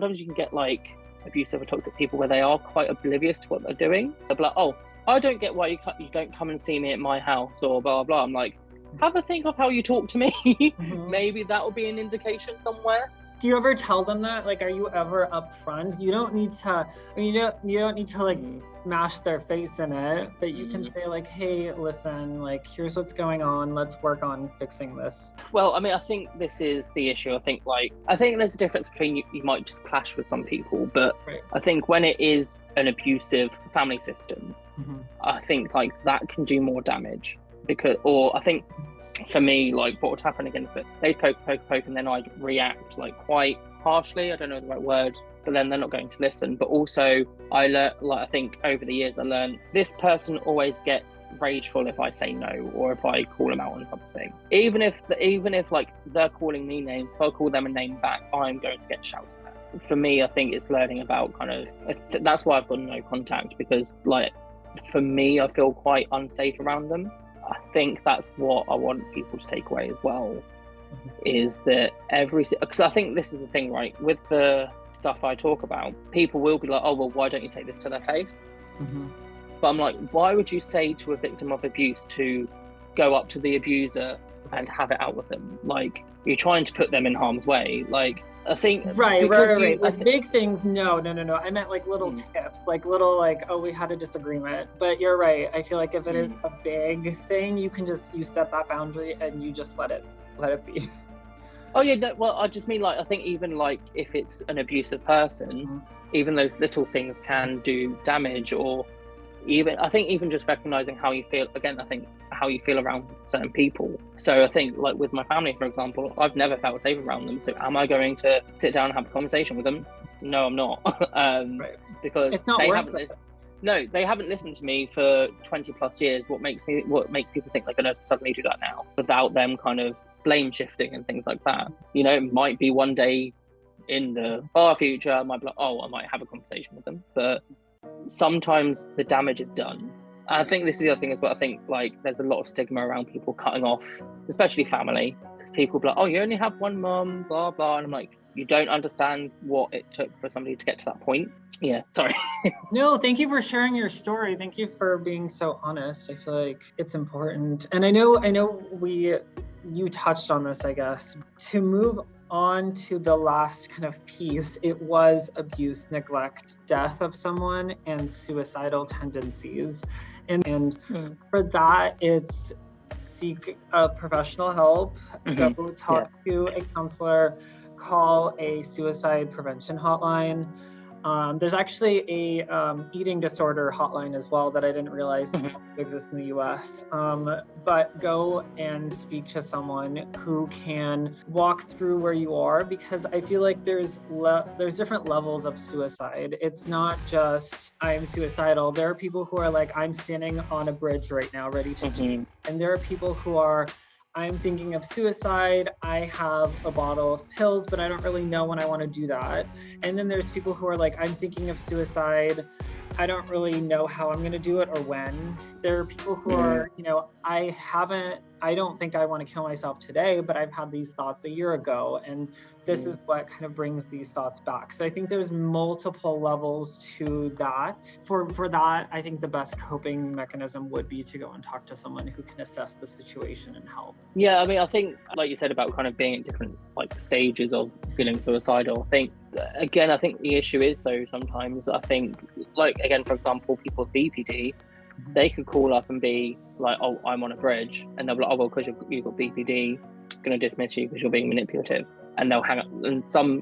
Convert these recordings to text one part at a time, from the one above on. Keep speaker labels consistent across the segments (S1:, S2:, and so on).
S1: sometimes you can get like abusive or toxic people where they are quite oblivious to what they're doing. They'll be like, oh, I don't get why you don't come and see me at my house or blah, blah, blah. I'm like, have a think of how you talk to me. Maybe that will be an indication somewhere.
S2: Do you ever tell them that? Like, are you ever upfront? You don't need to, I mean, you don't need to like mash their face in it, but you can say like, hey, listen, like, here's what's going on. Let's work on fixing this.
S1: Well, I mean, I think this is the issue. I think there's a difference between you might just clash with some people, but I think when it is an abusive family system, I think like that can do more damage or I think for me, like what would happen against it, they'd poke, and then I'd react like quite harshly. I don't know the right word, but then they're not going to listen. But also I learned, like I think over the years I learned this person always gets rageful if I say no or if I call them out on something. Even if like they're calling me names, if I call them a name back, I'm going to get shouted at. For me, I think it's learning about that's why I've got no contact, because like for me, I feel quite unsafe around them. I think that's what I want people to take away as well, is that because I think this is the thing, right? With the stuff I talk about, people will be like, oh, well, why don't you take this to their face? But I'm like, why would you say to a victim of abuse to go up to the abuser and have it out with them? Like, you're trying to put them in harm's way. Like, I think
S2: right. Like big things, no. I meant like little tips, like little like, oh, we had a disagreement. But you're right. I feel like if it is a big thing, you set that boundary and you just let it be.
S1: Oh yeah, no, well, I just mean like I think even like if it's an abusive person, even those little things can do damage, or even just recognizing how you feel. Again, I think how you feel around certain people. So I think like with my family, for example, I've never felt safe around them. So am I going to sit down and have a conversation with them? No, I'm not. Because
S2: it's not
S1: they
S2: worth
S1: haven't
S2: it.
S1: No, they haven't listened to me for 20 plus years. What makes people think they're going to suddenly do that now without them kind of blame shifting and things like that? You know, it might be one day in the far future, I might be like, oh, I might have a conversation with them. But sometimes the damage is done. And I think this is the other thing as well. I think like there's a lot of stigma around people cutting off, especially family. People be like, oh, you only have one mum, blah, blah. And I'm like, you don't understand what it took for somebody to get to that point. Yeah, sorry.
S2: No, thank you for sharing your story. Thank you for being so honest. I feel like it's important. And I know you touched on this, I guess. To move on to the last kind of piece, it was abuse, neglect, death of someone, and suicidal tendencies. And for that, it's seek professional help, go talk to a counselor, call a suicide prevention hotline. There's actually a eating disorder hotline as well that I didn't realize exists in the US. But go and speak to someone who can walk through where you are, because I feel like there's different levels of suicide. It's not just I'm suicidal. There are people who are like, I'm standing on a bridge right now, ready to jump. And there are people who are, I'm thinking of suicide. I have a bottle of pills, but I don't really know when I want to do that. And then there's people who are like, I'm thinking of suicide. I don't really know how I'm going to do it or when. There are people who are, I don't think I want to kill myself today, but I've had these thoughts a year ago. And this is what kind of brings these thoughts back. So I think there's multiple levels to that. For that, I think the best coping mechanism would be to go and talk to someone who can assess the situation and help.
S1: Yeah, I mean, I think, like you said about kind of being at different like stages of feeling suicidal, I think the issue is though, sometimes I think, like, again, for example, people with BPD, they could call up and be like, oh, I'm on a bridge. And they'll be like, oh, well, because you've got BPD, I'm going to dismiss you because you're being manipulative. And they'll hang up. And some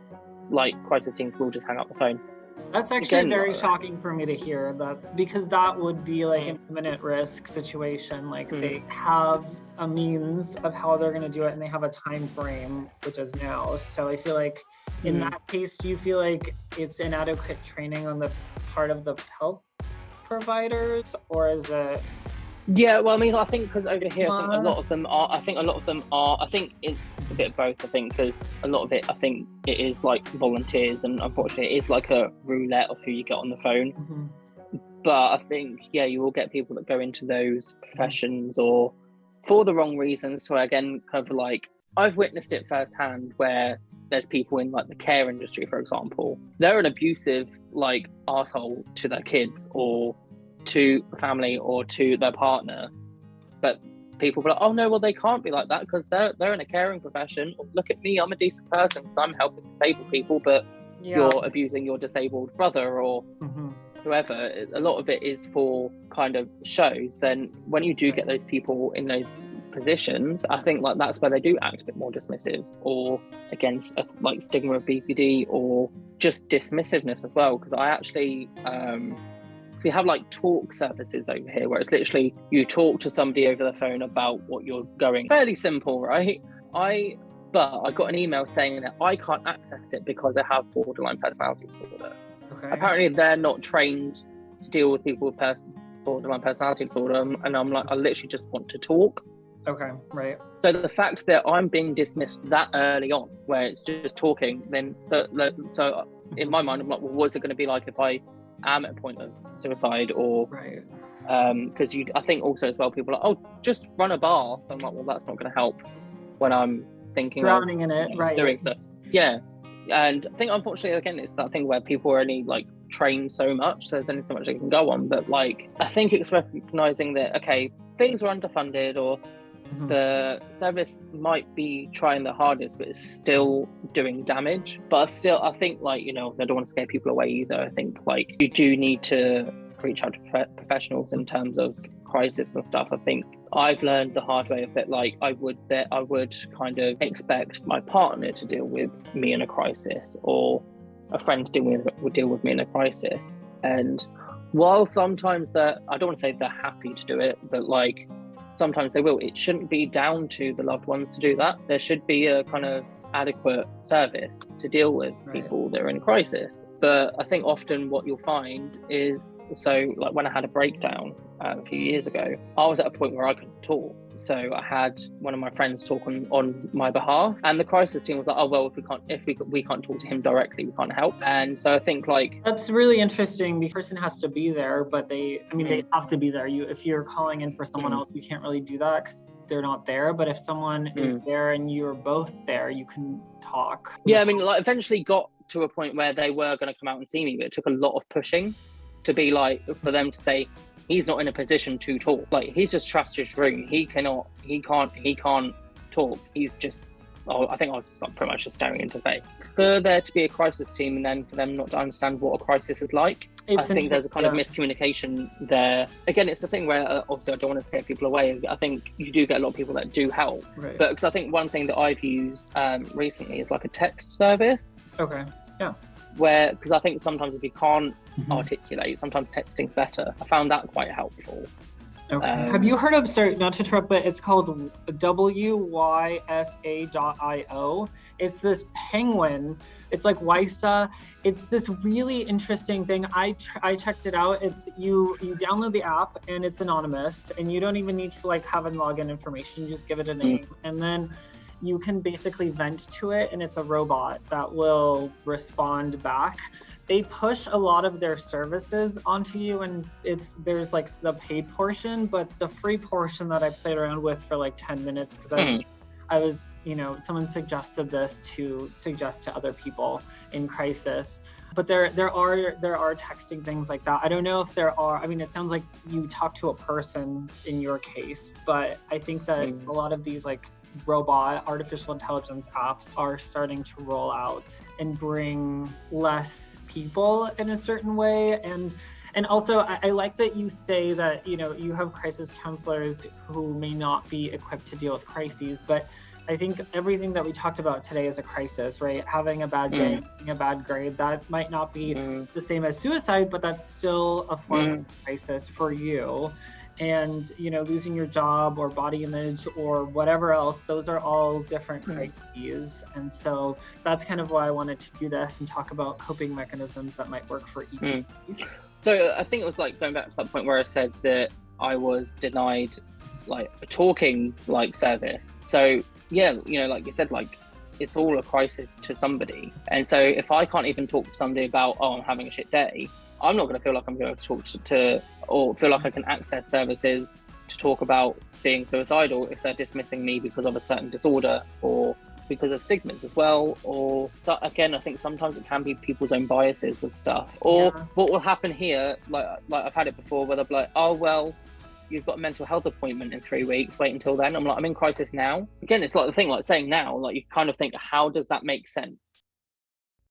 S1: like crisis teams will just hang up the phone.
S2: That's actually very shocking for me to hear that, because that would be like an imminent risk situation. Like they have a means of how they're going to do it and they have a time frame, which is now. So I feel like in that case, do you feel like it's inadequate training on the part of the health providers, or is it?
S1: Yeah, well, I mean, I think because over here, I think a lot of them are. I think it's a bit of both. I think because a lot of it, I think it is like volunteers, and unfortunately, it is like a roulette of who you get on the phone. But I think, yeah, you will get people that go into those professions or for the wrong reasons. So again, kind of like I've witnessed it firsthand, where there's people in like the care industry, for example, they're an abusive like asshole to their kids or to family or to their partner, but people are like, oh no, well they can't be like that because they're in a caring profession. Look at me, I'm a decent person because I'm helping disabled people, but you're abusing your disabled brother or whoever. A lot of it is for kind of shows. Then when you do get those people in those positions, I think like that's where they do act a bit more dismissive or against like stigma of BPD or just dismissiveness as well. Because I actually we have like talk services over here where it's literally you talk to somebody over the phone about what you're going. Fairly simple, right? But I got an email saying that I can't access it because I have borderline personality disorder. Okay. Apparently they're not trained to deal with people with borderline personality disorder, and I'm like, I literally just want to talk.
S2: Okay, right.
S1: So the fact that I'm being dismissed that early on, where it's just talking, then so in my mind, I'm like, well, what's it going to be like if I am at a point of suicide or
S2: right?
S1: Because I think also as well, people are like, oh, just run a bar. So I'm like, well, that's not going to help when I'm thinking
S2: drowning in it, right?
S1: Doing so, yeah. And I think unfortunately, again, it's that thing where people are only like trained so much, so there's only so much they can go on. But like, I think it's recognizing that okay, things are underfunded or the service might be trying the hardest, but it's still doing damage. But still, I think like, you know, I don't want to scare people away either. I think like you do need to reach out to professionals in terms of crisis and stuff. I think I've learned the hard way of it. Like I would kind of expect my partner to deal with me in a crisis or a friend would deal with me in a crisis. And while sometimes I don't want to say they're happy to do it, but like sometimes they will. It shouldn't be down to the loved ones to do that. There should be a kind of adequate service to deal with people that are in crisis. But I think often what you'll find is, so like when I had a breakdown a few years ago, I was at a point where I couldn't talk. So I had one of my friends talk on my behalf, and the crisis team was like, oh well, if we can't talk to him directly, we can't help. And so I think like
S2: that's really interesting. The person has to be there, but they have to be there. If you're calling in for someone else, you can't really do that because they're not there. But if someone is there and you're both there, you can talk.
S1: Yeah, I mean, like eventually got to a point where they were going to come out and see me, but it took a lot of pushing to be like, for them to say he's not in a position to talk. Like he's just trashed his room. He can't talk. He's just, I think I was pretty much just staring into space. For there to be a crisis team and then for them not to understand what a crisis is like, I think there's a kind of miscommunication there. Again, it's the thing where also I don't want to scare people away. I think you do get a lot of people that do help. Right. But because I think one thing that I've used recently is like a text service.
S2: Okay. Yeah.
S1: Where, because I think sometimes if you can't articulate, sometimes texting's better. I found that quite helpful.
S2: Okay. Have you heard of, sorry, not to interrupt, but it's called WYSA.io. It's this penguin. It's like WYSA. It's this really interesting thing. I checked it out. It's you download the app and it's anonymous and you don't even need to like have a login information. You just give it a name and then you can basically vent to it, and it's a robot that will respond back. They push a lot of their services onto you, and there's like the paid portion, but the free portion that I played around with for like 10 minutes because I was, someone suggested this to suggest to other people in crisis. But there are texting things like that. I don't know if there are. I mean, it sounds like you talk to a person in your case, but I think that a lot of these like robot artificial intelligence apps are starting to roll out and bring less people in a certain way. And also I like that you say that you have crisis counselors who may not be equipped to deal with crises, but I think everything that we talked about today is a crisis, right? Having a bad day, having a bad grade, that might not be the same as suicide, but that's still a form of crisis for you. And losing your job or body image or whatever else, those are all different crises. And so that's kind of why I wanted to do this and talk about coping mechanisms that might work for each of these.
S1: So I think it was like going back to that point where I said that I was denied like a talking like service. So yeah, like you said, like it's all a crisis to somebody. And so if I can't even talk to somebody about, oh, I'm having a shit day, I'm not going to feel like I'm going to talk to or feel like I can access services to talk about being suicidal if they're dismissing me because of a certain disorder or because of stigmas as well, or so, again, I think sometimes it can be people's own biases with stuff. Or what will happen here, like I've had it before, where they'll be like, oh well, you've got a mental health appointment in 3 weeks, wait until then. I'm like, I'm in crisis now. Again, it's like the thing, like saying now, like you kind of think, how does that make sense?